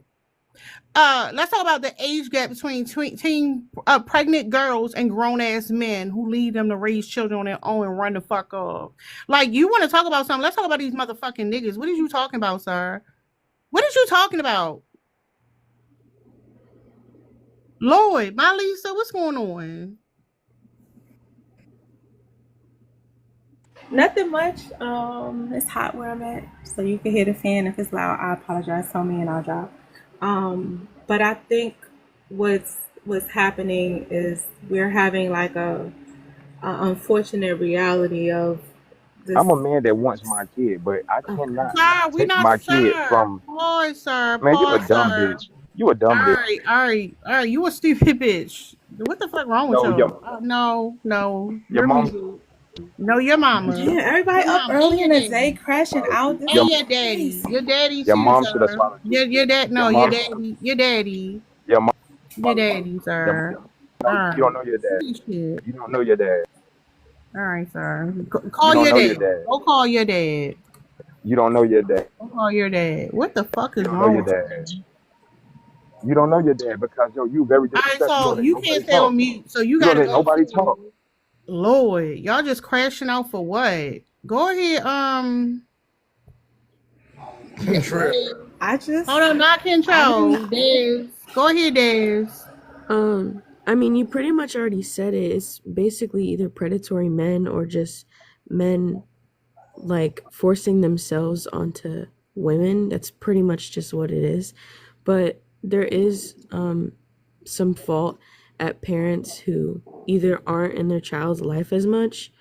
Let's talk about the age gap between teen pregnant girls and grown ass men who leave them to raise children on their own and run the fuck off. Like you want to talk about something? Let's talk about these motherfucking niggas. What are you talking about, sir? What are you talking about? Lloyd, my Lisa, what's going on? Nothing much. It's hot where I'm at, so you can hear the fan. If it's loud, I apologize. Tell me and I'll drop. But I think what's happening is we're having like a unfortunate reality of this. I'm a man that wants my kid, but I Okay. cannot Sir, we take not, my kid sir. from. Pause, sir. Man, you a Pause, dumb sir. bitch. You a All dumb bitch. right, all right, all right. You a stupid bitch. What the fuck wrong with No, y'all? No, no. your You're mom's muted. No, your you mama. Damn, everybody Your up mama and early your in the day daddy. crashing swallowed out. you. This And is your daddy. crazy. Your daddy Your too, mom should have sir. swallowed you. Your dad, Your no, your mom should have. daddy. Your daddy. Your mom Your swallowed daddy, you. sir. All You don't right. know your dad. Shit. You don't know your dad. All right, sir. You Call don't your know your dad. dad. Go call your dad. You don't know your dad. Go call your dad. What the fuck You is don't know wrong your with dad. you? You don't know your dad because yo, you very All right, disrespectful. You so don't let you nobody can't stay on talk. mute. So you You don't gotta let go nobody talk. to Lord. Y'all just crashing out for what? Go ahead. Go Trip. ahead. I just Hold on, not I didn't. control. Dez. Go ahead, Dez. I mean, you pretty much already said it. It's basically either predatory men or just men like forcing themselves onto women. That's pretty much just what it is. But there is some fault at parents who either aren't in their child's life as much,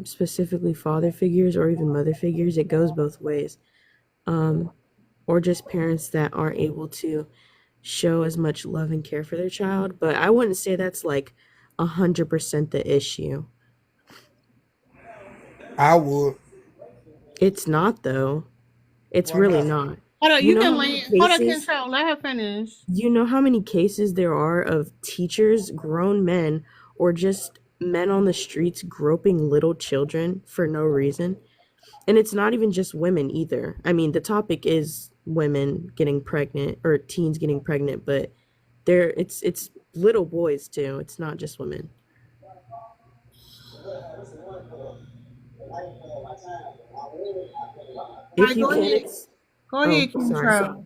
specifically father figures or even mother figures. It goes both ways. Or just parents that aren't able to show as much love and care for their child. But I wouldn't say that's like 100% the issue. I would. It's not though. It's Why really not? not. Hold on, You you know can how many land. Hold on, cases control. Let her finish. you know how many cases there are of teachers, grown men, or just men on the streets groping little children for no reason? And it's not even just women either. I mean, the topic is women getting pregnant or teens getting pregnant, but it's little boys too. It's not just women. All If right, you go can't ahead. ex- Go Oh, ahead, sorry. control.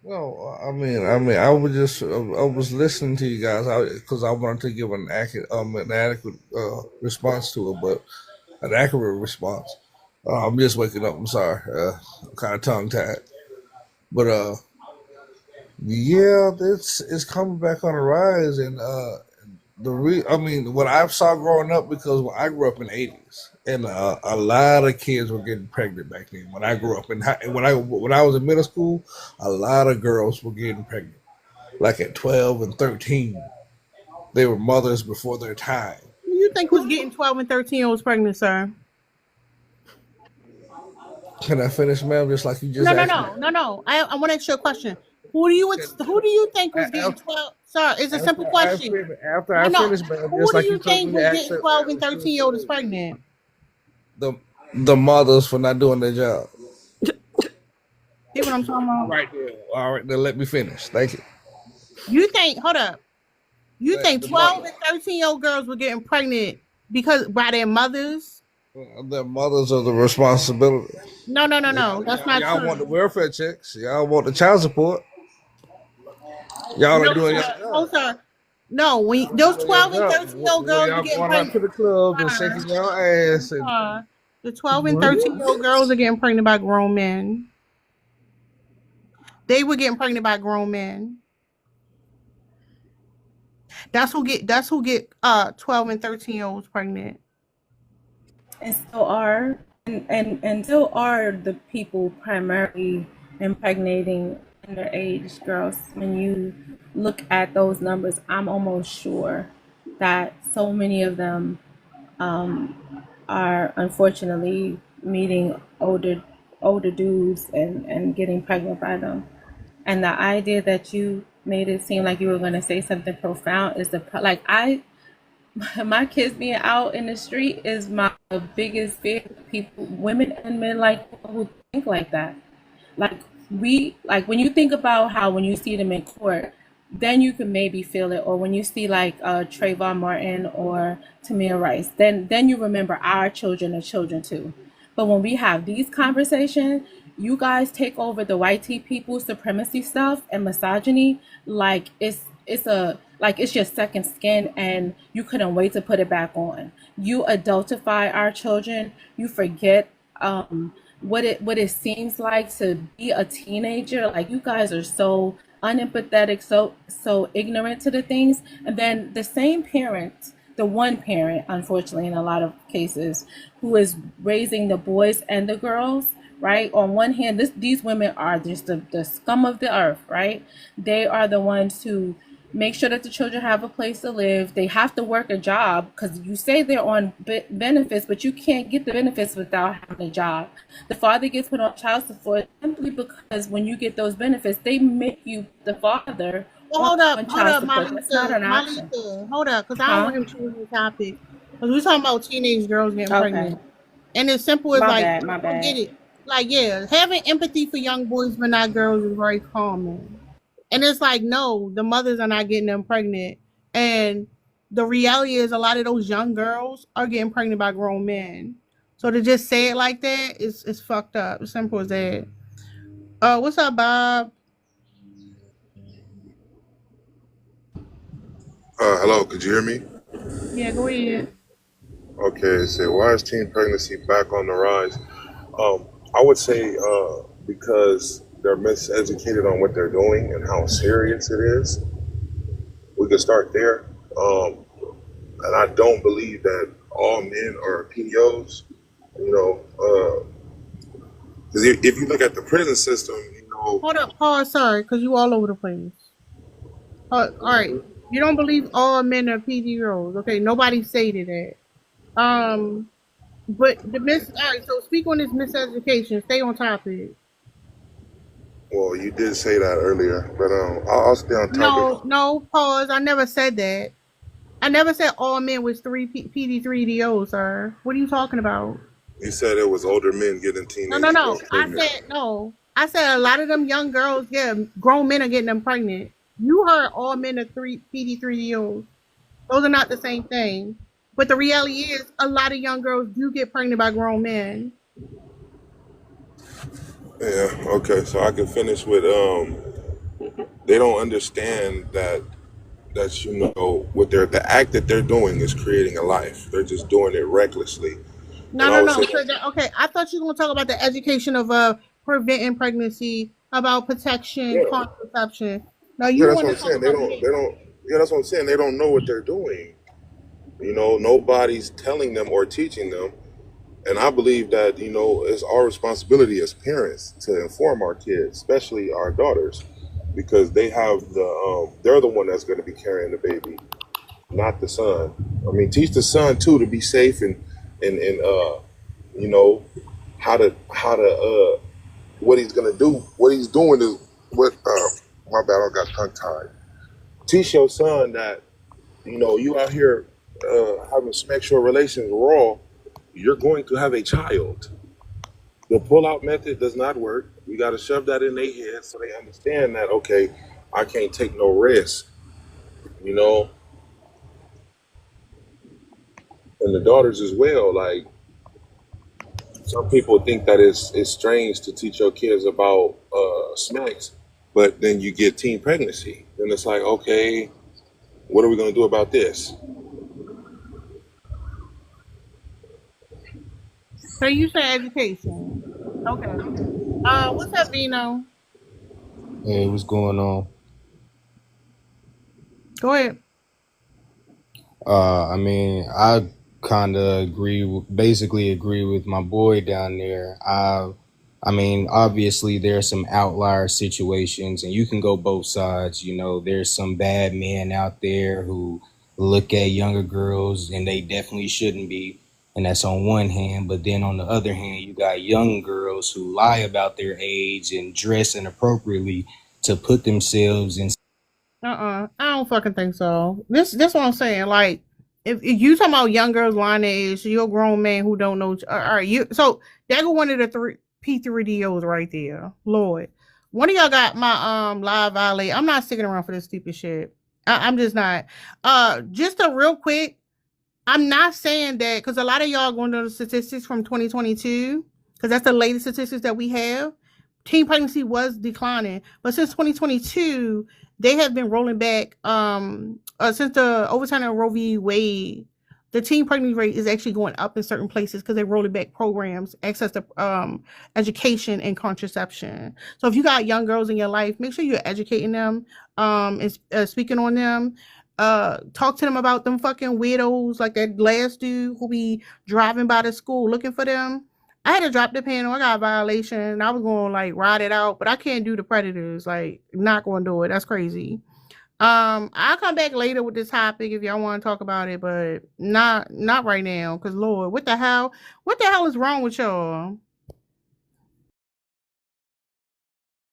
Well, I was just, I was listening to you guys because I wanted to give an adequate response to it, but an accurate response. I'm just waking up. I'm sorry. I'm kind of tongue tied, but yeah, it's coming back on the rise, and I mean, what I saw growing up, because when I grew up in the '80s, and a lot of kids were getting pregnant back then. When I grew up, and when I was in middle school, a lot of girls were getting pregnant, like at 12 and 13. They were mothers before their time. Who you think was getting 12 and 13-year-olds pregnant, sir? Can I finish, ma'am? Just like you just No, no, asked me. no, no, no. I want to ask you a question. Who do you think was getting After, 12? Sir, it's a simple I question. finish, after No, I no. finish, ma'am, Who just do like you you told think me to was ask getting it, 12 and ma'am, to 13-year-olds pregnant? the mothers for not doing their job. See what I'm talking about? Right there. All right, then let me finish. Thank you. You think, hold up. You think The 12 mother. and 13-year-old girls were getting pregnant because by their mothers? The mothers are the responsibility. No, no, no, no. That's not Y'all want the true. welfare checks. Y'all want the child support. Y'all No, are doing sir. your No, job. sir. No, when Y'all those doing your 12 and job. 13-year-old When girls were y'all getting going out to pregnant. the clubs and Sir, shaking your ass and the 12 and 13-year-old girls are getting pregnant by grown men. They were getting pregnant by grown men. That's who get 12 and 13-year-olds pregnant. And still are and still are the people primarily impregnating underage girls. When you look at those numbers, I'm almost sure that so many of them are unfortunately meeting older dudes and getting pregnant by them. And the idea that you made it seem like you were going to say something profound is like I my kids being out in the street is my biggest fear. People, women and men, like people who think like that. Like like when you think about how when you see them in court, then you can maybe feel it. Or when you see like Trayvon Martin or Tamir Rice, then you remember our children are children too. But when we have these conversations, you guys take over the white people supremacy stuff and misogyny like it's your second skin, and you couldn't wait to put it back on. You adultify our children. You forget what it seems like to be a teenager. Like, you guys are so unempathetic, so ignorant to the things. And then the same parent, the one parent, unfortunately, in a lot of cases, who is raising the boys and the girls, right? On one hand, these women are just the scum of the earth, right? They are the ones who make sure that the children have a place to live. They have to work a job, because you say they're on benefits, but you can't get the benefits without having a job. The father gets put on child support simply because when you get those benefits, they make you, the father, Well, on hold child up, support. That's not an option. Hold up, because I don't Huh? want him choosing the topic. Because we're talking about teenage girls getting Okay. pregnant. And it's simple as My like, bad, my I bad. get it. Like, yeah, having empathy for young boys but not girls is very common. And it's like, no, the mothers are not getting them pregnant. And the reality is, a lot of those young girls are getting pregnant by grown men. So to just say it like that is it's fucked up. It's simple as that. What's up, Bob? Hello, could you hear me? Yeah, go ahead. Okay, so why is teen pregnancy back on the rise? I would say because they're miseducated on what they're doing and how serious it is. We could start there. And I don't believe that all men are PDOs. You know, because if you look at the prison system, Hold up, pause, sorry, because you all over the place. All right. You don't believe all men are PDOs. Okay, nobody stated that. But all right, so speak on this miseducation. Stay on topic. well, you did say that earlier, but I'll stay on topic. No, no, pause. I never said that. I never said all men was PD3DOs, sir. What are you talking about? You said it was older men getting No, no, teenage no. girls I pregnant. said no. I said a lot of them young girls, yeah, grown men are getting them pregnant. You heard all men are PD3DOs. Those are not the same thing. But the reality is, a lot of young girls do get pregnant by grown men. Yeah, okay, so I can finish with they don't understand that what they're the act that they're doing is creating a life. They're just doing it recklessly. No, And I no, would no. say, So okay, I thought you were gonna talk about the education of preventing pregnancy, about protection, yeah, contraception. Now yeah, you that's want what to I'm talk saying. about the. They don't yeah, that's what I'm saying. They don't know what they're doing. Nobody's telling them or teaching them. And I believe that, it's our responsibility as parents to inform our kids, especially our daughters, because they're the one that's going to be carrying the baby, not the son. I mean, teach the son too to be safe and you know how to what he's gonna do. What he's doing is what. My bad, I got tongue tied. Teach your son that you out here having sexual relations raw. You're going to have a child. The pull-out method does not work. We got to shove that in their head so they understand that okay, I can't take no risk. You know, and the daughters as well. Like some people think that it's strange to teach your kids about snacks, but then you get teen pregnancy. Then it's like, okay, what are we going to do about this? So you say education. Okay. What's up, Vino? Hey, what's going on? Go ahead. I mean, I kind of basically agree with my boy down there. I mean, obviously there's some outlier situations, and you can go both sides. There's some bad men out there who look at younger girls, and they definitely shouldn't be. And that's on one hand, but then on the other hand, you got young girls who lie about their age and dress inappropriately to put themselves in. I don't fucking think so. This what I'm saying. Like, if you talking about young girls lying their age, so you're a grown man who don't know. All right, you. So that go one of the three P3DOs right there. Lord, one of y'all got my live volley. I'm not sticking around for this stupid shit. I'm just not. Just a real quick. I'm not saying that because a lot of y'all going to the statistics from 2022 because that's the latest statistics that we have. Teen pregnancy was declining, but since 2022, they have been rolling back. Since the overturning of Roe v. Wade, the teen pregnancy rate is actually going up in certain places because they're rolling back programs, access to education and contraception. So if you got young girls in your life, make sure you're educating them, and speaking on them. Talk to them about them fucking weirdos like that last dude who be driving by the school looking for them. I had to drop the panel. I got a violation. I was going to like ride it out, but I can't do the predators. Like, not going to do it. That's crazy. I'll come back later with this topic if y'all want to talk about it, but not right now. Cause Lord, what the hell is wrong with y'all?